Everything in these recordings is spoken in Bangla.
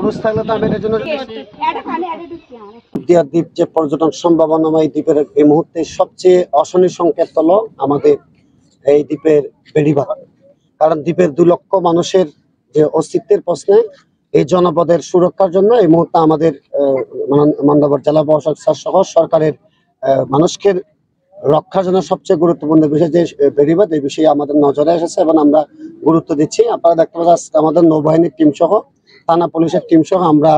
রুশ থাকলে তো আমি এটার জন্য দ্বীপ যে পর্যটন সম্ভাবনাময় দ্বীপের এই মুহূর্তে সবচেয়ে অশনি সংকেত হলো আমাদের এই দ্বীপের বেড়িবাঁধ। কারণ দ্বীপের 2 লক্ষ মানুষের যে অস্তিত্বের প্রশ্নে এই জনপদের সুরক্ষার জন্য এই মুহূর্তে আমাদের মান্দাবর জেলা প্রশাসক সহ সরকারের মানুষকে রক্ষার জন্য সবচেয়ে গুরুত্বপূর্ণ বিষয় যে বেড়িবাঁধ, এই বিষয়ে আমাদের নজরে এসেছে এবং আমরা গুরুত্ব দিচ্ছি। আপনারা দেখতে পাচ্ছেন আমাদের নৌবাহিনীর টিম সহ থানা পুলিশের টিম সহ আমরা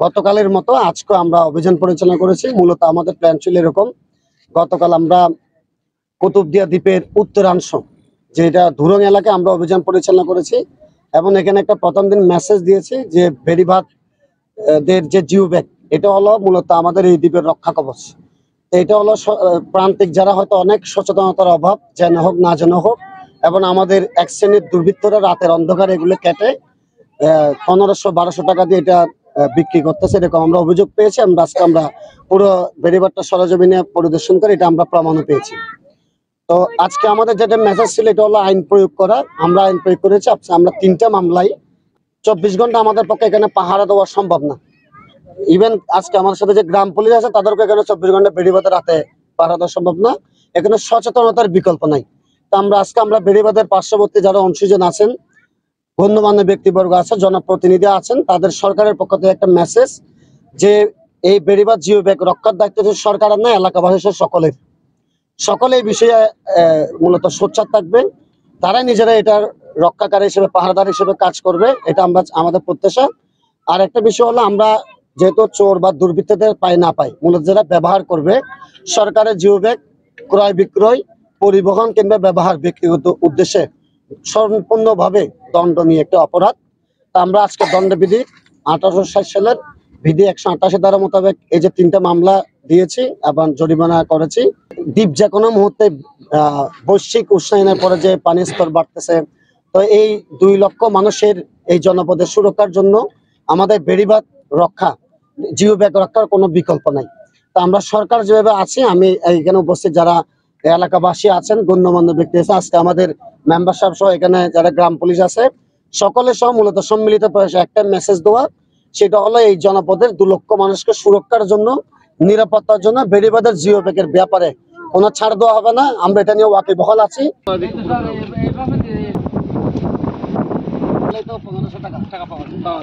গতকালের মতো আজকে আমরা অভিযান পরিচালনা করেছি। মূলত আমাদের প্ল্যান ছিল এরকম, গতকাল আমরা কুতুবদিয়া দ্বীপের উত্তরাংশ যেটা ধুরং এলাকায় আমরা অভিযান পরিচালনা করেছি এবং এখানে একটা প্রথম দিন মেসেজ দিয়েছি যে বেড়িবাঁধ দের যে জিও ব্যাগ, এটা হলো মূলত আমাদের এই দ্বীপের রক্ষা কবচ। এটা হলো প্রান্তিক যারা হয়তো অনেক সচেতনতার অভাব, যেন হোক না যেন হোক, এবং আমাদের এক শ্রেণীর দুর্বৃত্তরা রাতের অন্ধকারে এগুলো কেটে 1500-1200 টাকা দিয়ে এটা বিক্রি করতেছে, এরকম আমরা অভিযোগ পেয়েছি। আজকে আমরা পুরো বেড়িবাঁধটা সরজমিনে পরিদর্শন করে এটা আমরা প্রমাণও পেয়েছি। তো আজকে আমাদের যেটা মেসেজ ছিল এটা হলো আইন প্রয়োগ করা। আমরা আইন প্রয়োগ করেছি। আমরা 3টা মামলায় 24 ঘন্টা আমাদের পক্ষে এখানে পাহারা দেওয়া সম্ভব না। ইভেন আজকে আমার সাথে যে গ্রাম পুলিশ আছে তাদেরকে এখানে 24 ঘন্টা বেড়িবাঁধে রাতে পাহারা দেওয়া সম্ভব না। এখানে সচেতনতার বিকল্প নাই। তো আজকে আমরা বেড়িবাঁধের পার্শ্ববর্তী যারা অংশীজন আছেন, গণ্যমান্য ব্যক্তিবর্গ আছে, জনপ্রতিনিধি আছেন, তাদের সরকারের পক্ষ থেকে একটা মেসেজ যে এই বেড়িবাঁধ জিও ব্যাগ রক্ষার দায়িত্ব সরকারের না, এলাকাবাসী সকলে এই বিষয়ে মূলত সোচ্চার থাকবেন। তারাই নিজেরা এটার রক্ষাকারী হিসেবে, পাহারাদার হিসেবে কাজ করবে, এটা আমাদের প্রত্যাশা। আর একটা বিষয় হলো, আমরা যেহেতু চোর বা দুর্বৃত্তদের না পাই, মূলত যারা ব্যবহার করবে সরকারের জিও ব্যাগ ক্রয় বিক্রয়, পরিবহন কিংবা ব্যবহার ব্যক্তিগত উদ্দেশ্যে সম্পূর্ণভাবে দণ্ডনীয় একটা অপরাধ। তা আমরা আজকে দণ্ডবিধি 1860 সালের বিধি 188 ধারা মোতাবেক এই যে 3টা মামলা দিয়েছি এবং জরিমানা করেছি। দ্বীপ যে কোনো মুহূর্তে বৈশ্বিক উষ্ণায়নের পরে যে পানির স্তর বাড়তেছে, তো এই 2 লক্ষ মানুষের এই জনপদের সুরক্ষার জন্য আমাদের বেড়িবাঁধ রক্ষা, জিও ব্যাগ রক্ষার কোনো বিকল্প নাই। তা আমরা সরকার যেভাবে আছি, আমি এখানে উপস্থিত যারা এলাকাবাসী আছেন, গণ্যমান্য ব্যক্তি আছে, আজকে আমাদের মেম্বার সাহেব সহ এখানে যারা গ্রাম পুলিশ আছে, সকলের সহ মূলত সম্মিলিত প্রয়াসে একটা মেসেজ দেওয়া, সেটা হলো এই জনপদের 2 লক্ষ মানুষকে সুরক্ষার জন্য, নিরাপত্তার জন্য বেড়িবাঁধের জিও ব্যাগের ব্যাপারে কোনো ছাড় দেওয়া হবে না। আমরা এটা নিয়ে ওয়াকিবহাল আছি। 1500 টাকা পাওয়া